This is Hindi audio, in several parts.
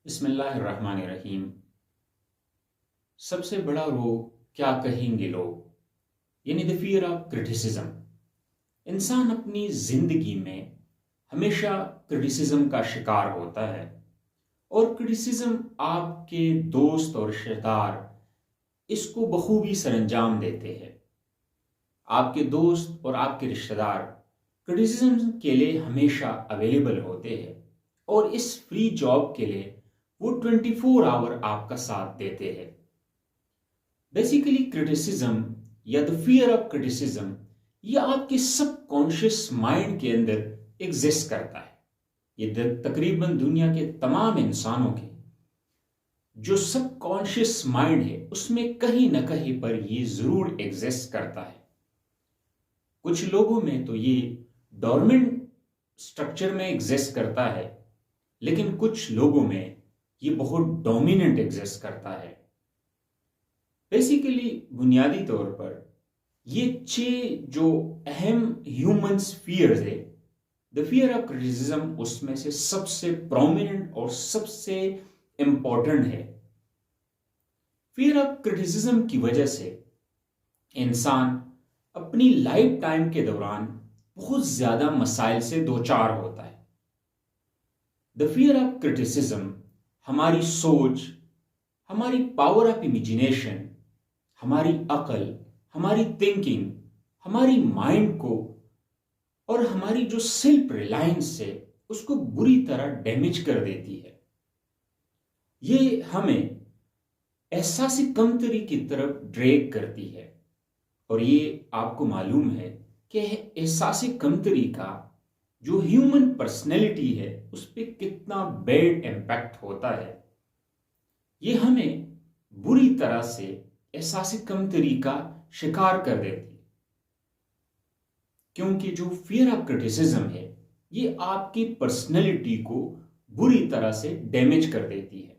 बिस्मिल्लाहिर्रहमानिर्रहीम। सबसे बड़ा रोग क्या कहेंगे लोग, यानी द फियर ऑफ क्रिटिसिज्म। इंसान अपनी जिंदगी में हमेशा क्रिटिसिज्म का शिकार होता है और क्रिटिसिज्म आपके दोस्त और रिश्तेदार इसको बखूबी सरंजाम देते हैं। आपके दोस्त और आपके रिश्तेदार क्रिटिसिज्म के लिए हमेशा अवेलेबल होते हैं और इस फ्री जॉब के लिए वो 24 आवर आपका साथ देते हैं। बेसिकली क्रिटिसिज्म या द फियर ऑफ क्रिटिसिज्म ये आपके सबकॉन्शियस माइंड के अंदर एग्जिस्ट करता है। ये तकरीबन दुनिया के तमाम इंसानों के जो सबकॉन्शियस माइंड है उसमें कहीं ना कहीं पर ये जरूर एग्जिस्ट करता है। कुछ लोगों में तो ये डोरमेंट स्ट्रक्चर में एग्जिस्ट करता है, लेकिन कुछ लोगों में ये बहुत डोमिनेंट एग्जिस्ट करता है। बेसिकली बुनियादी तौर पर ये 6 जो अहम ह्यूमंस फियर्स है, द फियर ऑफ क्रिटिसिज्म उसमें से सबसे प्रोमिनेंट और सबसे इंपॉर्टेंट है। फियर ऑफ क्रिटिसिज्म की वजह से इंसान अपनी लाइफ टाइम के दौरान बहुत ज्यादा मसाइल से दो चार होता है। द फियर ऑफ क्रिटिसिज्म हमारी सोच, हमारी पावर ऑफ इमेजिनेशन, हमारी अकल, हमारी थिंकिंग, हमारी माइंड को और हमारी जो सेल्फ रिलायंस है उसको बुरी तरह डैमेज कर देती है। ये हमें एहसासी कमतरी की तरफ ड्रैग करती है और ये आपको मालूम है कि एहसासी कमतरी का जो ह्यूमन पर्सनैलिटी है उस पर कितना बैड इम्पैक्ट होता है। ये हमें बुरी तरह से एहसासी कमतरी का शिकार कर देती है, क्योंकि जो फियर ऑफ क्रिटिसिज्म है ये आपकी पर्सनैलिटी को बुरी तरह से डैमेज कर देती है।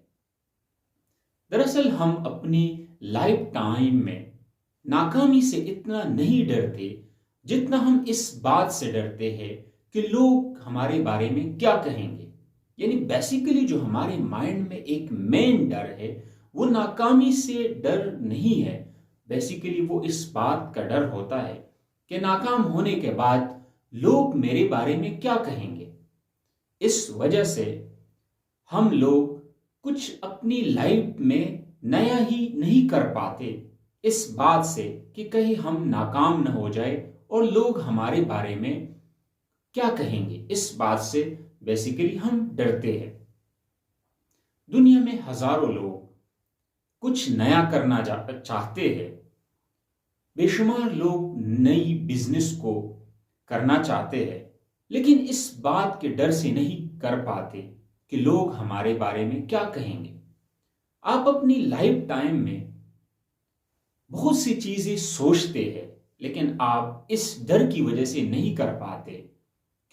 दरअसल हम अपनी लाइफ टाइम में नाकामी से इतना नहीं डरते जितना हम इस बात से डरते हैं कि लोग हमारे बारे में क्या कहेंगे। यानी बेसिकली जो हमारे माइंड में एक मेन डर है वो नाकामी से डर नहीं है, बेसिकली वो इस बात का डर होता है कि नाकाम होने के बाद लोग मेरे बारे में क्या कहेंगे। इस वजह से हम लोग कुछ अपनी लाइफ में नया ही नहीं कर पाते, इस बात से कि कहीं हम नाकाम न हो जाए और लोग हमारे बारे में क्या कहेंगे। इस बात से बेसिकली हम डरते हैं। दुनिया में हजारों लोग कुछ नया करना चाहते हैं, बेशुमार लोग नई बिजनेस को करना चाहते हैं, लेकिन इस बात के डर से नहीं कर पाते कि लोग हमारे बारे में क्या कहेंगे। आप अपनी लाइफ टाइम में बहुत सी चीजें सोचते हैं, लेकिन आप इस डर की वजह से नहीं कर पाते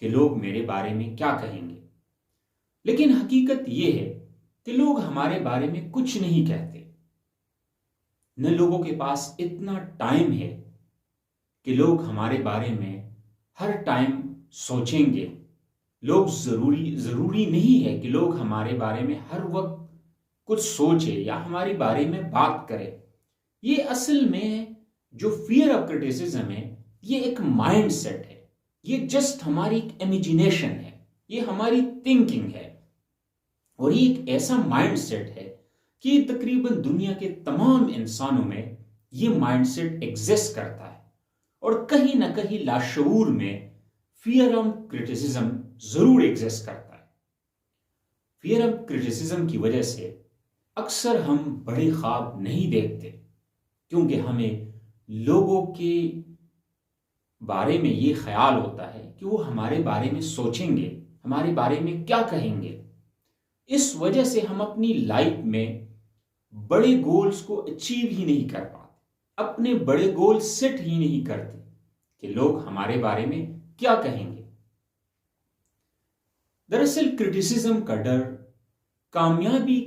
कि लोग मेरे बारे में क्या कहेंगे। लेकिन हकीकत यह है कि लोग हमारे बारे में कुछ नहीं कहते। न लोगों के पास इतना टाइम है कि लोग हमारे बारे में हर टाइम सोचेंगे। लोग जरूरी नहीं है कि लोग हमारे बारे में हर वक्त कुछ सोचे या हमारे बारे में बात करे। ये असल में जो फियर ऑफ क्रिटिसिज्म है ये एक माइंड सेट है, ये जस्ट हमारी एक इमेजिनेशन है, ये हमारी थिंकिंग है और ये एक ऐसा माइंड सेट है कि तकरीबन दुनिया के तमाम इंसानों में ये माइंड सेट एग्जिस्ट करता है और कहीं ना कहीं लाशऊर में फियर ऑफ क्रिटिसिज्म जरूर एग्जिस्ट करता है। फियर ऑफ क्रिटिसिज्म की वजह से अक्सर हम बड़े ख्वाब नहीं देखते, क्योंकि हमें लोगों के बारे में ये ख्याल होता है कि वो हमारे बारे में सोचेंगे, हमारे बारे में क्या कहेंगे। इस वजह से हम अपनी लाइफ में बड़े गोल्स को अचीव ही नहीं कर पाते, अपने बड़े गोल सेट ही नहीं करते कि लोग हमारे बारे में क्या कहेंगे। दरअसल क्रिटिसिज्म का डर कामयाबी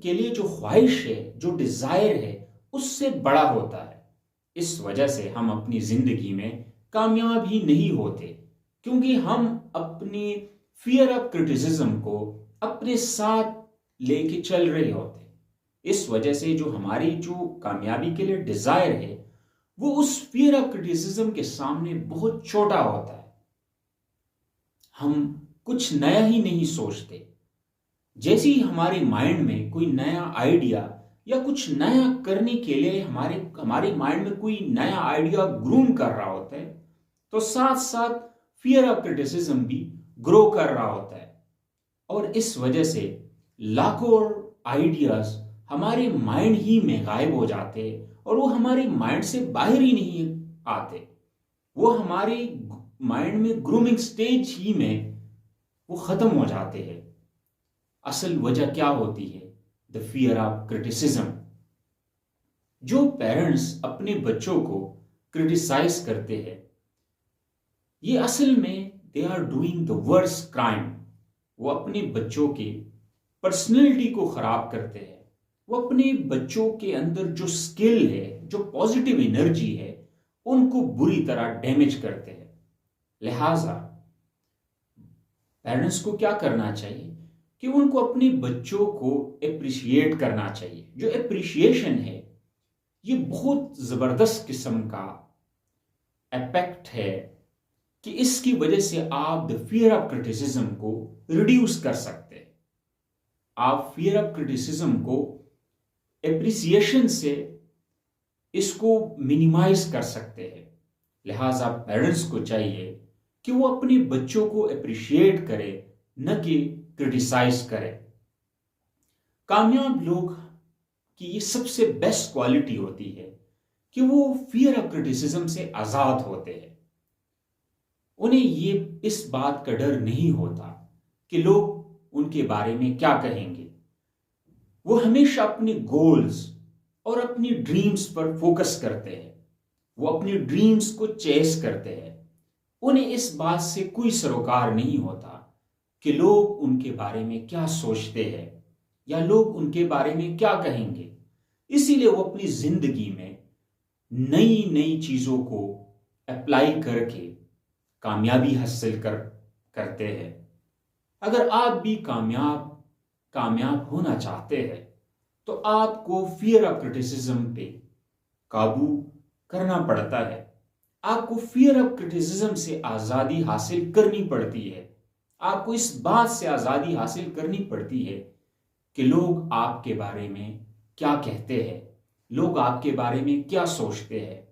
के लिए जो ख्वाहिश है, जो डिजायर है, उससे बड़ा होता है। इस वजह से हम अपनी जिंदगी में कामयाब ही नहीं होते, क्योंकि हम अपनी फियर ऑफ क्रिटिसिज्म को अपने साथ लेके चल रहे होते हैं। इस वजह से जो हमारी जो कामयाबी के लिए डिजायर है वो उस फियर ऑफ क्रिटिसिज्म के सामने बहुत छोटा होता है। हम कुछ नया ही नहीं सोचते। जैसे ही हमारे माइंड में कोई नया आइडिया या कुछ नया करने के लिए हमारे माइंड में कोई नया आइडिया ग्रूम कर रहा होता है, तो साथ साथ फियर ऑफ क्रिटिसिज्म भी ग्रो कर रहा होता है। और इस वजह से लाखों आइडियाज हमारे माइंड ही में गायब हो जाते हैं और वो हमारे माइंड से बाहर ही नहीं आते। वो हमारे माइंड में ग्रूमिंग स्टेज ही में वो खत्म हो जाते हैं। असल वजह क्या होती है? The fear of criticism. जो पेरेंट्स अपने बच्चों को क्रिटिसाइज करते हैं, ये असल में they are doing the worst crime. वो अपने बच्चों के पर्सनैलिटी को खराब करते हैं। वो अपने बच्चों के अंदर जो स्किल है, जो पॉजिटिव एनर्जी है, उनको बुरी तरह डैमेज करते हैं। लिहाजा पेरेंट्स को क्या करना चाहिए कि उनको अपने बच्चों को एप्रिशिएट करना चाहिए। जो एप्रिशिएशन है ये बहुत जबरदस्त किस्म का इफेक्ट है कि इसकी वजह से आप द फियर ऑफ क्रिटिसिज्म को रिड्यूस कर सकते हैं। आप फियर ऑफ क्रिटिसिज्म को एप्रिसिएशन से इसको मिनिमाइज कर सकते हैं। लिहाजा पेरेंट्स को चाहिए कि वो अपने बच्चों को अप्रिशिएट करे, न कि क्रिटिसाइज करे। कामयाब लोग की ये सबसे बेस्ट क्वालिटी होती है कि वो फियर ऑफ क्रिटिसिज्म से आजाद होते हैं। उन्हें ये इस बात का डर नहीं होता कि लोग उनके बारे में क्या कहेंगे। वो हमेशा अपने गोल्स और अपनी ड्रीम्स पर फोकस करते हैं। वो अपनी ड्रीम्स को चेस करते हैं। उन्हें इस बात से कोई सरोकार नहीं होता कि लोग उनके बारे में क्या सोचते हैं या लोग उनके बारे में क्या कहेंगे। इसीलिए वो अपनी जिंदगी में नई नई चीजों को अप्लाई करके कामयाबी हासिल करते हैं। अगर आप भी कामयाब होना चाहते हैं तो आपको फियर ऑफ क्रिटिसिज्म पे काबू करना पड़ता है। आपको फियर ऑफ क्रिटिसिज्म से आजादी हासिल करनी पड़ती है। आपको इस बात से आजादी हासिल करनी पड़ती है कि लोग आपके बारे में क्या कहते हैं, लोग आपके बारे में क्या सोचते हैं।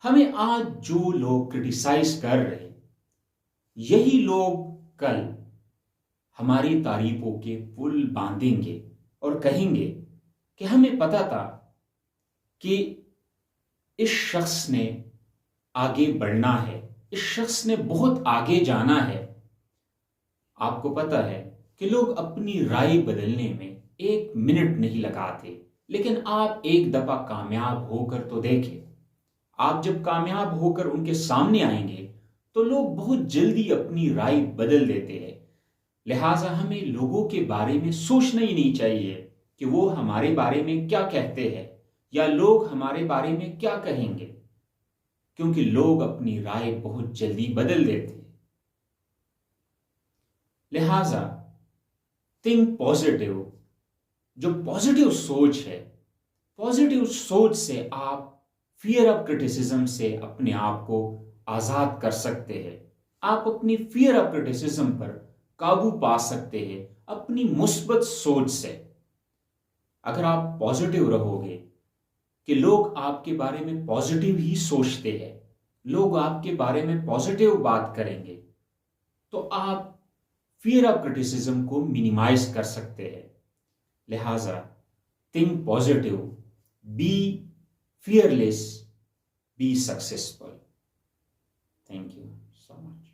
हमें आज जो लोग क्रिटिसाइज कर रहे हैं, यही लोग कल हमारी तारीफों के पुल बांधेंगे और कहेंगे कि हमें पता था कि इस शख्स ने आगे बढ़ना है, इस शख्स ने बहुत आगे जाना है। आपको पता है कि लोग अपनी राय बदलने में 1 मिनट नहीं लगाते, लेकिन आप एक दफा कामयाब होकर तो देखें। आप जब कामयाब होकर उनके सामने आएंगे तो लोग बहुत जल्दी अपनी राय बदल देते हैं। लिहाजा हमें लोगों के बारे में सोचना ही नहीं चाहिए कि वो हमारे बारे में क्या कहते हैं या लोग हमारे बारे में क्या कहेंगे, क्योंकि लोग अपनी राय बहुत जल्दी बदल देते हैं। लिहाजा थिंक पॉजिटिव। जो पॉजिटिव सोच है, पॉजिटिव सोच से आप फियर ऑफ क्रिटिसिज्म से अपने आप को आजाद कर सकते हैं। आप अपनी फियर ऑफ क्रिटिसिज्म पर काबू पा सकते हैं अपनी मुस्बत सोच से। अगर आप पॉजिटिव रहोगे कि लोग आपके बारे में पॉजिटिव ही सोचते हैं, लोग आपके बारे में पॉजिटिव बात करेंगे, तो आप फियर ऑफ क्रिटिसिज्म को मिनिमाइज कर सकते हैं। लिहाजा think positive, be fearless, be successful. Thank you so much.